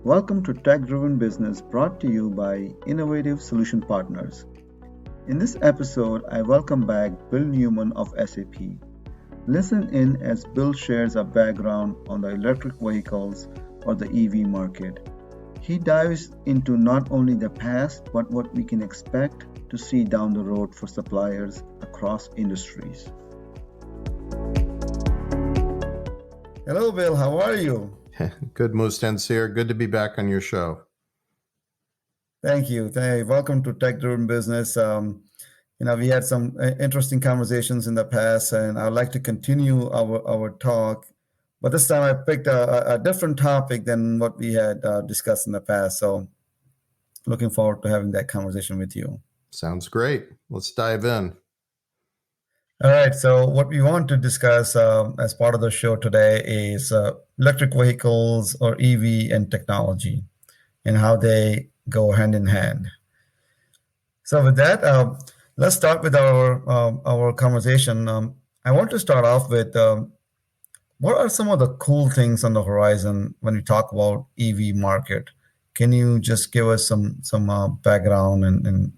Welcome to Tech Driven Business brought to you by Innovative Solution Partners. In this episode, I welcome back Bill Newman of SAP. Listen in as Bill shares a background on the electric vehicles or the EV market. He dives into not only the past, but what we can expect to see down the road for suppliers across industries. Hello, Bill. How are you? Good, Mustansir. Good to be back on your show. Thank you. Welcome to Tech Driven Business. We had some interesting conversations in the past, and I'd like to continue our talk. But this time I picked a different topic than what we had discussed in the past. So looking forward to having that conversation with you. Sounds great. Let's dive in. All right. So what we want to discuss as part of the show today is electric vehicles or EV and technology and how they go hand in hand. So with that, let's start with our conversation. I want to start off with what are some of the cool things on the horizon when we talk about EV market? Can you just give us some background and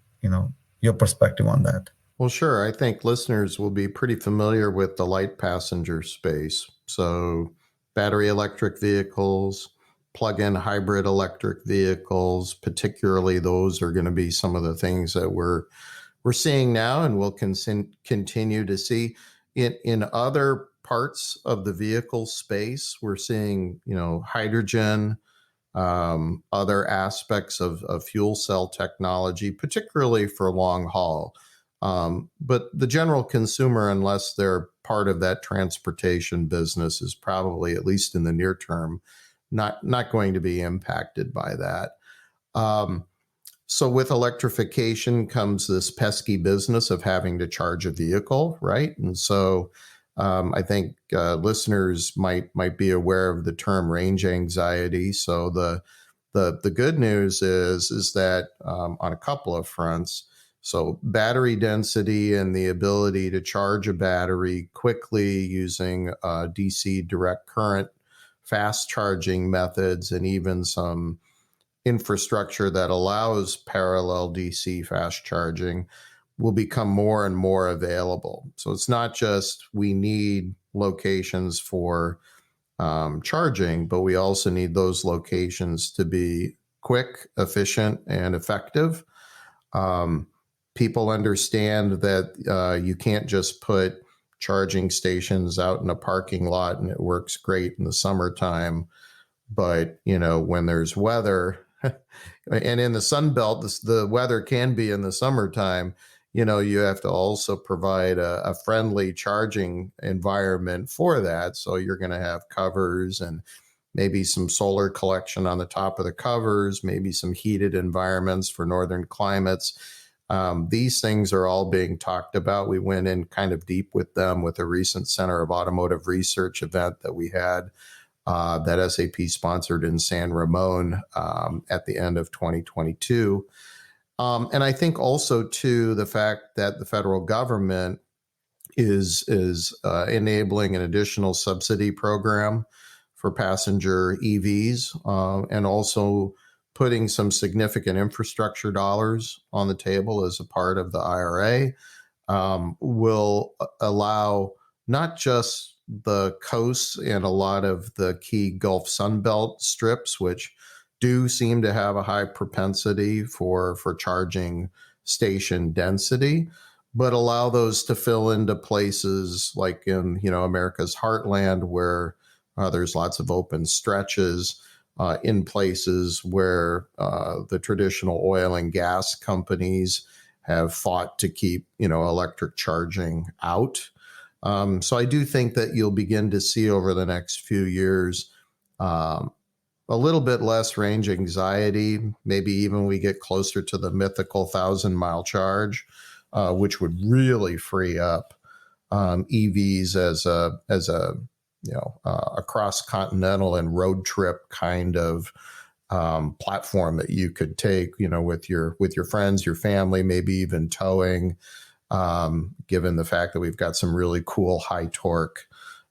your perspective on that? Well, sure. I think listeners will be pretty familiar with the light passenger space. So battery electric vehicles, plug-in hybrid electric vehicles, particularly those are going to be some of the things that we're seeing now and will continue to see. In other parts of the vehicle space, we're seeing, hydrogen, other aspects of fuel cell technology, particularly for long haul. But the general consumer, unless they're part of that transportation business, is probably, at least in the near term, not going to be impacted by that. So with electrification comes this pesky business of having to charge a vehicle, right? And so I think listeners might be aware of the term range anxiety. So the good news is that on a couple of fronts. So battery density and the ability to charge a battery quickly using DC direct current fast charging methods and even some infrastructure that allows parallel DC fast charging will become more and more available. So it's not just we need locations for charging, but we also need those locations to be quick, efficient, and effective. People understand that you can't just put charging stations out in a parking lot and it works great in the summertime. But, when there's weather, and in the Sun Belt, the weather can be in the summertime, you have to also provide a friendly charging environment for that. So you're going to have covers and maybe some solar collection on the top of the covers, maybe some heated environments for northern climates. These things are all being talked about. We went in kind of deep with them with a recent Center of Automotive Research event that we had that SAP sponsored in San Ramon at the end of 2022. And I think also, too, the fact that the federal government is enabling an additional subsidy program for passenger EVs and also putting some significant infrastructure dollars on the table as a part of the IRA will allow not just the coasts and a lot of the key Gulf Sunbelt strips, which do seem to have a high propensity for charging station density, but allow those to fill into places like in America's heartland where there's lots of open stretches. In places where the traditional oil and gas companies have fought to keep, electric charging out. So I do think that you'll begin to see over the next few years a little bit less range anxiety. Maybe even we get closer to the mythical 1,000-mile charge, which would really free up EVs as a cross-continental and road trip kind of platform that you could take, with your friends, your family, maybe even towing, given the fact that we've got some really cool high torque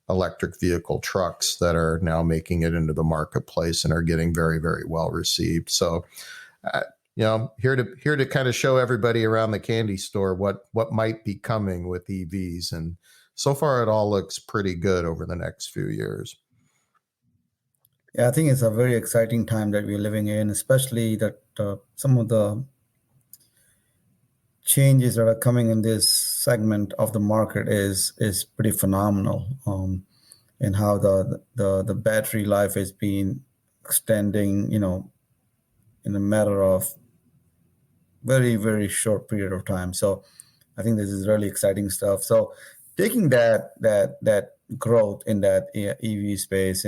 electric vehicle trucks that are now making it into the marketplace and are getting very, very well received. So, uh, here to kind of show everybody around the candy store what might be coming with EVs, and so far it all looks pretty good over the next few years. Yeah, I think it's a very exciting time that we're living in, especially that some of the changes that are coming in this segment of the market is pretty phenomenal. And how the battery life is being extending, in a matter of very, very short period of time. So I think this is really exciting stuff. So taking that growth in that EV space,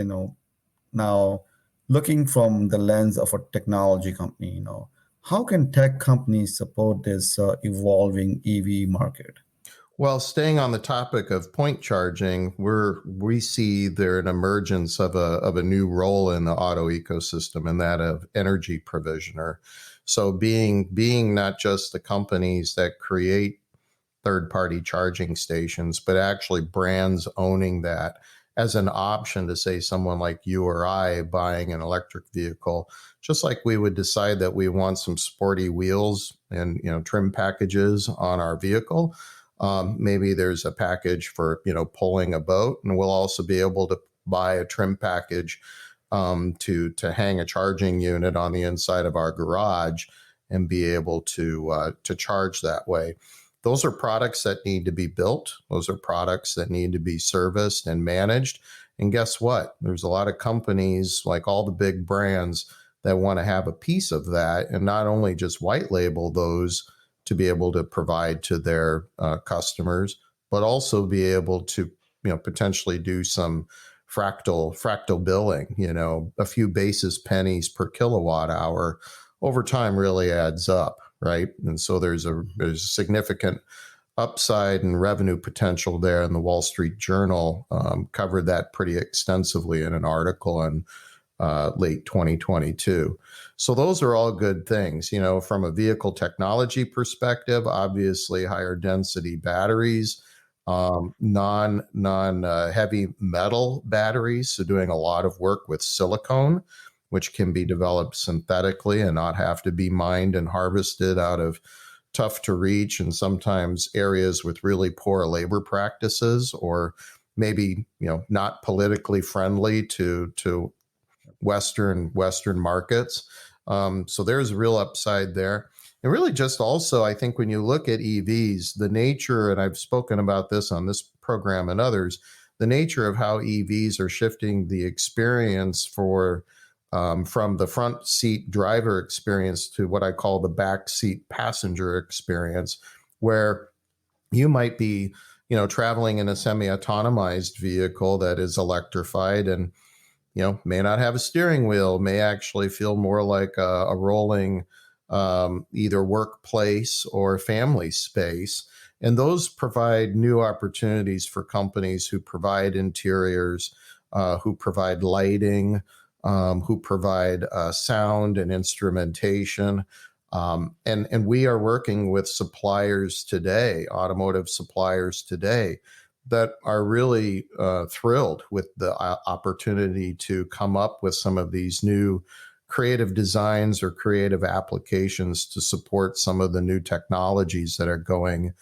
now looking from the lens of a technology company, how can tech companies support this evolving EV market? Well, staying on the topic of point charging, we see there an emergence of a new role in the auto ecosystem, and that of energy provisioner. So being not just the companies that create third-party charging stations, but actually brands owning that as an option to, say, someone like you or I buying an electric vehicle, just like we would decide that we want some sporty wheels and trim packages on our vehicle. Maybe there's a package for pulling a boat, and we'll also be able to buy a trim package to hang a charging unit on the inside of our garage and be able to charge that way. Those are products that need to be built. Those are products that need to be serviced and managed. And guess what? There's a lot of companies, like all the big brands, that want to have a piece of that, and not only just white label those to be able to provide to their customers, but also be able to potentially do some fractal billing. A few basis pennies per kilowatt hour over time really adds up, right? And so there's a significant upside and revenue potential there. And the Wall Street Journal covered that pretty extensively in an article in late 2022. So those are all good things. From a vehicle technology perspective, obviously higher density batteries, non heavy metal batteries. So doing a lot of work with silicone, which can be developed synthetically and not have to be mined and harvested out of tough to reach and sometimes areas with really poor labor practices, or maybe not politically friendly to Western markets. So there's a real upside there. And really just also, I think when you look at EVs, the nature, and I've spoken about this on this program and others, the nature of how EVs are shifting the experience from the front seat driver experience to what I call the back seat passenger experience, where you might be, traveling in a semi-autonomized vehicle that is electrified and may not have a steering wheel, may actually feel more like a rolling either workplace or family space. And those provide new opportunities for companies who provide interiors, who provide lighting, who provide sound and instrumentation. And we are working with suppliers today, automotive suppliers today, that are really thrilled with the opportunity to come up with some of these new creative designs or creative applications to support some of the new technologies that are going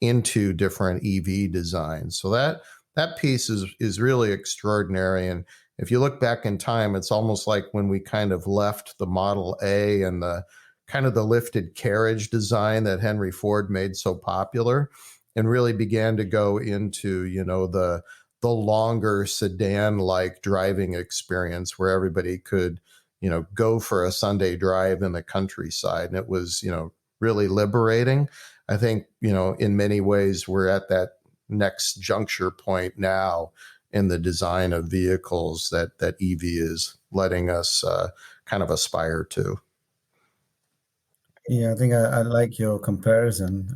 into different EV designs. So that piece is really extraordinary. And if you look back in time, it's almost like when we kind of left the Model A and the kind of the lifted carriage design that Henry Ford made so popular, and really began to go into, the longer sedan-like driving experience where everybody could, go for a Sunday drive in the countryside. And it was, really liberating. I think, in many ways, we're at that next juncture point now in the design of vehicles that EV is letting us kind of aspire to. Yeah, I think I like your comparison.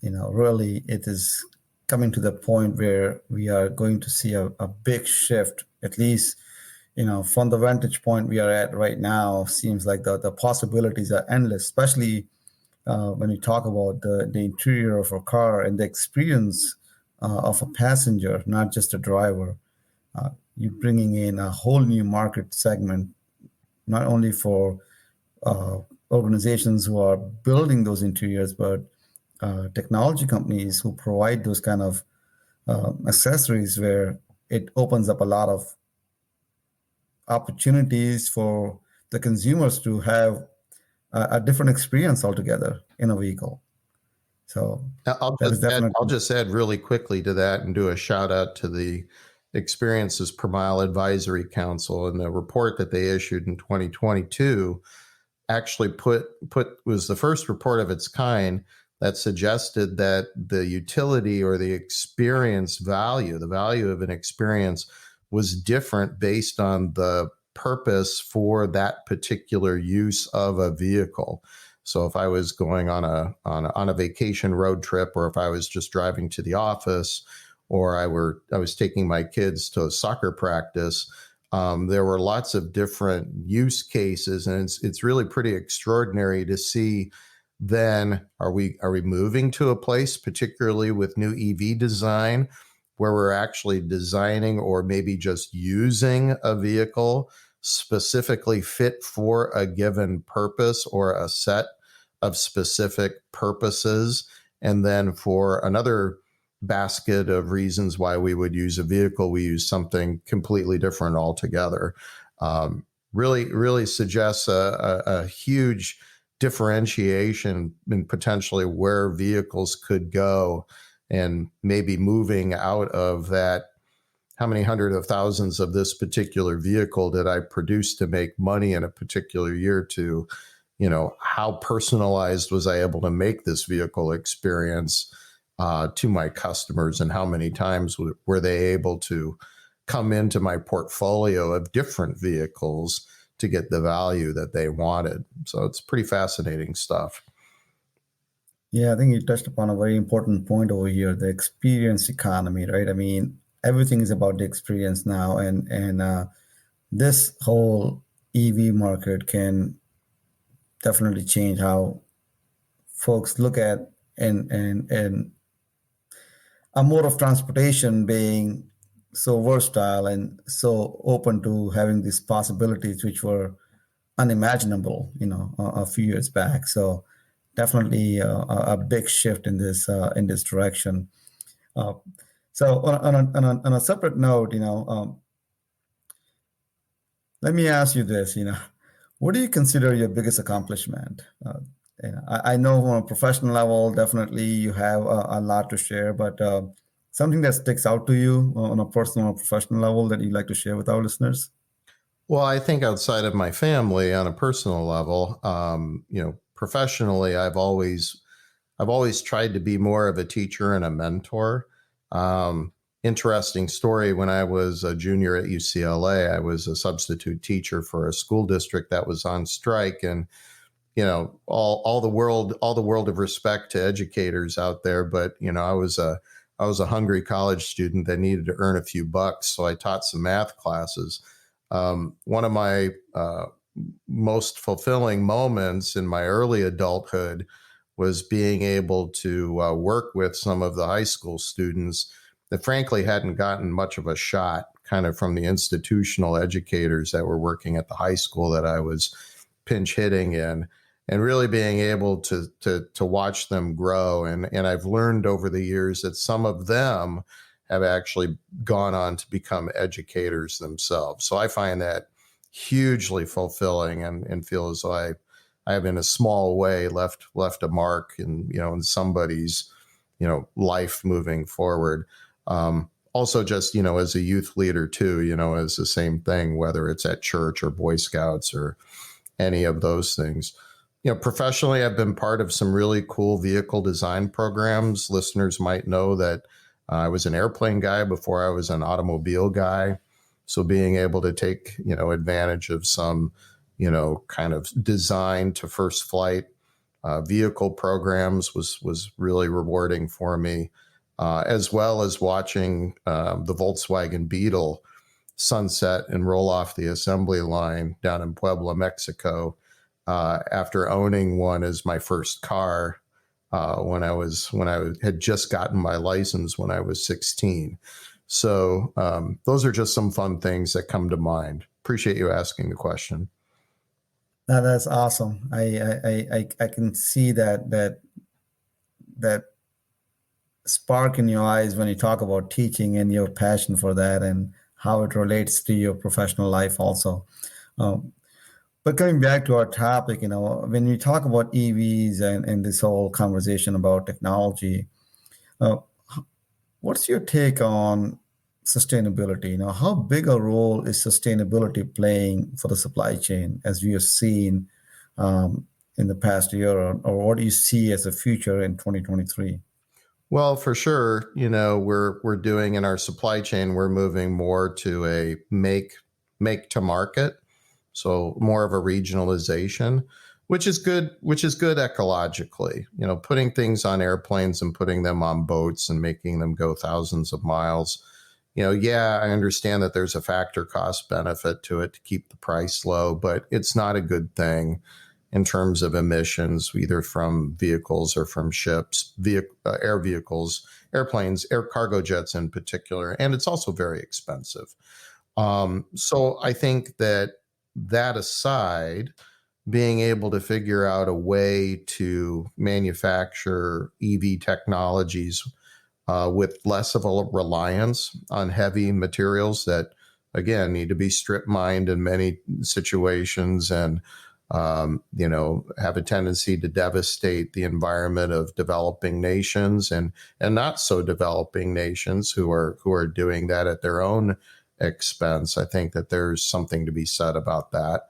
Really, it is coming to the point where we are going to see a big shift, at least, from the vantage point we are at right now. Seems like the possibilities are endless, especially when you talk about the interior of a car and the experience of a passenger, not just a driver. You're bringing in a whole new market segment, not only for uh, organizations who are building those interiors, but technology companies who provide those kind of accessories, where it opens up a lot of opportunities for the consumers to have a different experience altogether in a vehicle. So that is I'll definitely. just add really quickly to that and do a shout out to the Experiences Per Mile Advisory Council, and the report that they issued in 2022 actually was the first report of its kind that suggested that the utility or the experience value, the value of an experience, was different based on the purpose for that particular use of a vehicle. So if I was going on a vacation road trip, or if I was just driving to the office, or I was taking my kids to soccer practice, there were lots of different use cases, and it's really pretty extraordinary to see. Then are we moving to a place, particularly with new EV design, where we're actually designing or maybe just using a vehicle specifically fit for a given purpose or a set of specific purposes, and then for another basket of reasons why we would use a vehicle, we use something completely different altogether. Really suggests a huge differentiation in potentially where vehicles could go, and maybe moving out of that, how many hundred of thousands of this particular vehicle did I produce to make money in a particular year, to, how personalized was I able to make this vehicle experience to my customers, and how many times were they able to come into my portfolio of different vehicles to get the value that they wanted. So it's pretty fascinating stuff. Yeah, I think you touched upon a very important point over here, the experience economy, right? I mean, everything is about the experience now, and this whole EV market can definitely change how folks look at and a mode of transportation being so versatile and so open to having these possibilities, which were unimaginable, a few years back. So definitely a big shift in this direction. Uh, so on a separate note, let me ask you this. What do you consider your biggest accomplishment? I know on a professional level, definitely you have a lot to share, but something that sticks out to you on a personal or professional level that you'd like to share with our listeners? Well, I think outside of my family, on a personal level, professionally, I've always tried to be more of a teacher and a mentor. Um, Interesting story. When I was a junior at UCLA, I was a substitute teacher for a school district that was on strike, and all the world of respect to educators out there, but I was a hungry college student that needed to earn a few bucks, so I taught some math classes. One of my most fulfilling moments in my early adulthood was being able to work with some of the high school students that frankly hadn't gotten much of a shot, kind of from the institutional educators that were working at the high school that I was pinch hitting in, and really being able to watch them grow. And I've learned over the years that some of them have actually gone on to become educators themselves. So I find that hugely fulfilling, and feel as though I have in a small way left a mark in somebody's life moving forward. Also, just as a youth leader too, as the same thing, whether it's at church or Boy Scouts or any of those things. Professionally, I've been part of some really cool vehicle design programs. Listeners might know that I was an airplane guy before I was an automobile guy. So being able to take, advantage of some, kind of design to first flight vehicle programs was really rewarding for me, as well as watching the Volkswagen Beetle sunset and roll off the assembly line down in Puebla, Mexico, after owning one as my first car had just gotten my license when I was 16. So those are just some fun things that come to mind. Appreciate you asking the question. That's awesome. I can see that spark in your eyes when you talk about teaching and your passion for that and how it relates to your professional life also. Um, but coming back to our topic, when we talk about EVs and this whole conversation about technology, uh, what's your take on sustainability? How big a role is sustainability playing for the supply chain, as we have seen in the past year, or what do you see as a future in 2023? Well, for sure, we're doing in our supply chain, we're moving more to a make to market, so more of a regionalization, which is good ecologically. Putting things on airplanes and putting them on boats and making them go thousands of miles. Yeah, I understand that there's a factor cost benefit to it to keep the price low, but it's not a good thing in terms of emissions, either from vehicles or from ships, air vehicles, airplanes, air cargo jets in particular. And it's also very expensive. So I think that aside, being able to figure out a way to manufacture EV technologies with less of a reliance on heavy materials that, again, need to be strip mined in many situations and have a tendency to devastate the environment of developing nations and not so developing nations who are doing that at their own expense. I think that there's something to be said about that.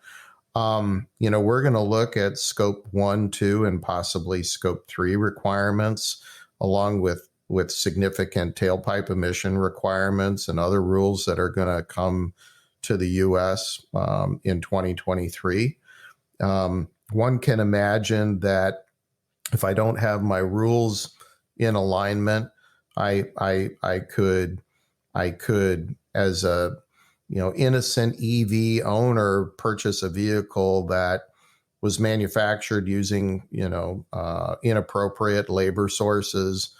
We're going to look at scope 1, 2, and possibly scope 3 requirements, along with significant tailpipe emission requirements and other rules that are going to come to the U.S. In 2023. One can imagine that if I don't have my rules in alignment, I could as a innocent EV owner purchase a vehicle that was manufactured using inappropriate labor sources,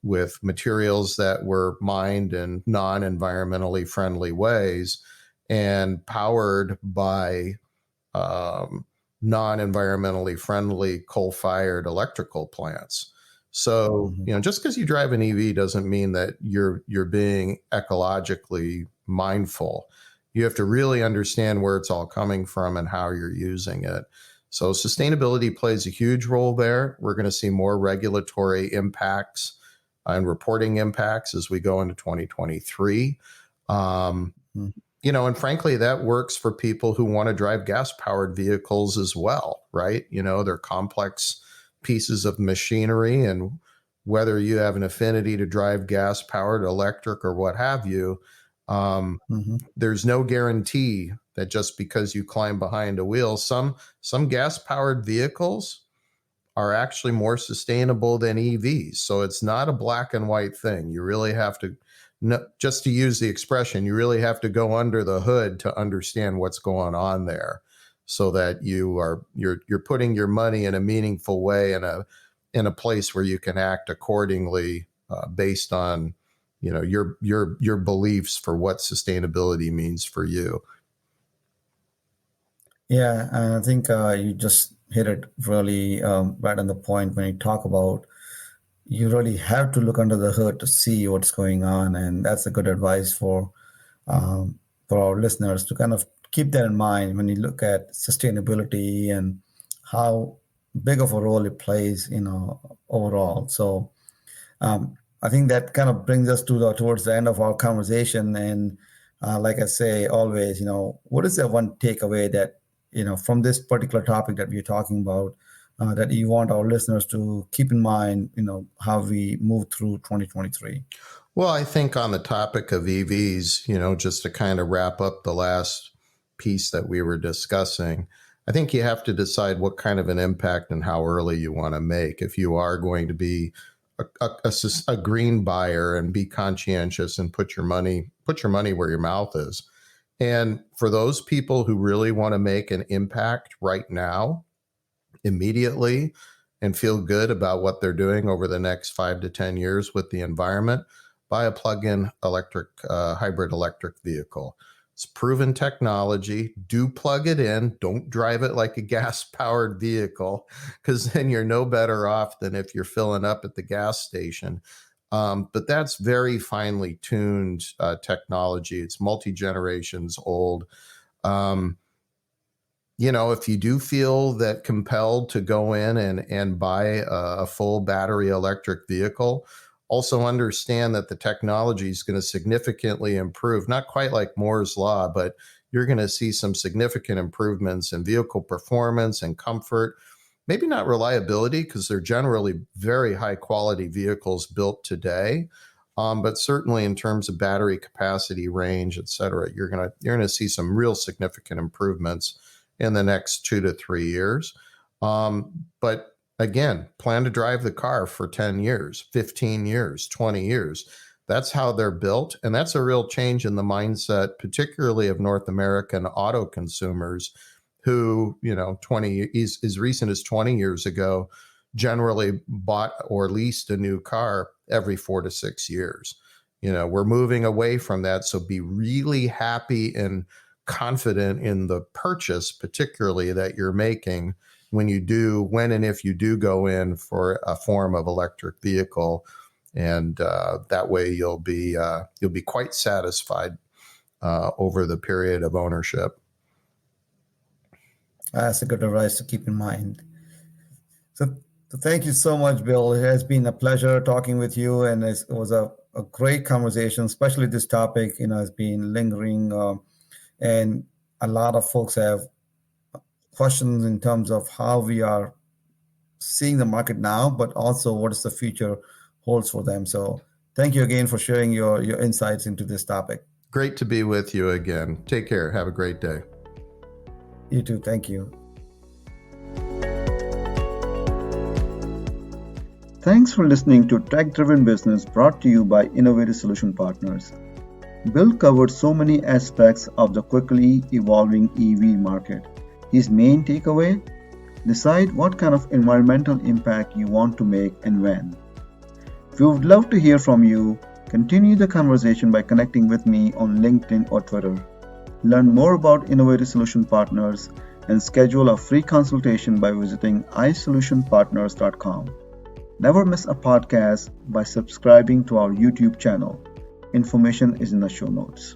with materials that were mined in non-environmentally friendly ways and powered by non-environmentally friendly coal-fired electrical plants. So, just because you drive an EV doesn't mean that you're being ecologically mindful. You have to really understand where it's all coming from and how you're using it. So sustainability plays a huge role there. We're going to see more regulatory impacts and reporting impacts as we go into 2023. And frankly, that works for people who want to drive gas-powered vehicles as well, right? They're complex pieces of machinery, and whether you have an affinity to drive gas-powered, electric, or what have you, there's no guarantee that just because you climb behind a wheel, some gas-powered vehicles are actually more sustainable than EVs. So it's not a black and white thing. You really have to, just to use the expression, you really have to go under the hood to understand what's going on there, so that you're putting your money in a meaningful way in a place where you can act accordingly based on your beliefs for what sustainability means for you. Yeah, and I think you just hit it really right on the point when you talk about you really have to look under the hood to see what's going on, and that's a good advice for our listeners to kind of keep that in mind when you look at sustainability and how big of a role it plays, overall. So I think that kind of brings us towards the end of our conversation. And like I say always, what is the one takeaway that from this particular topic that we're talking about, that you want our listeners to keep in mind, how we move through 2023? Well, I think on the topic of EVs, just to kind of wrap up the last piece that we were discussing, I think you have to decide what kind of an impact and how early you want to make. If you are going to be a green buyer and be conscientious and put your money where your mouth is. And for those people who really want to make an impact right now, immediately, and feel good about what they're doing over the next 5 to 10 years with the environment, buy a plug-in electric, hybrid electric vehicle. It's proven technology. Do plug it in. Don't drive it like a gas-powered vehicle, because then you're no better off than if you're filling up at the gas station. But that's very finely tuned technology. It's multi-generations old. If you do feel that compelled to go in and buy a full battery electric vehicle, also understand that the technology is going to significantly improve, not quite like Moore's Law, but you're going to see some significant improvements in vehicle performance and comfort. Maybe not reliability, because they're generally very high quality vehicles built today. But certainly in terms of battery capacity, range, et cetera, you're gonna see some real significant improvements in the next 2 to 3 years. But again, plan to drive the car for 10 years, 15 years, 20 years. That's how they're built. And that's a real change in the mindset, particularly of North American auto consumers who, 20 as recent as 20 years ago, generally bought or leased a new car every 4 to 6 years. We're moving away from that. So be really happy and confident in the purchase, particularly that you're making when and if you do go in for a form of electric vehicle. And that way you'll be quite satisfied over the period of ownership. That's a good advice to keep in mind. So thank you so much, Bill. It has been a pleasure talking with you, and it was a great conversation, especially this topic, has been lingering, and a lot of folks have questions in terms of how we are seeing the market now, but also what is the future holds for them. So thank you again for sharing your insights into this topic. Great to be with you again. Take care. Have a great day. You too. Thank you. Thanks for listening to Tech Driven Business, brought to you by Innovative Solution Partners. Bill covered so many aspects of the quickly evolving EV market. His main takeaway? Decide what kind of environmental impact you want to make and when. We would love to hear from you. Continue the conversation by connecting with me on LinkedIn or Twitter. Learn more about Innovative Solution Partners and schedule a free consultation by visiting isolutionpartners.com. Never miss a podcast by subscribing to our YouTube channel. Information is in the show notes.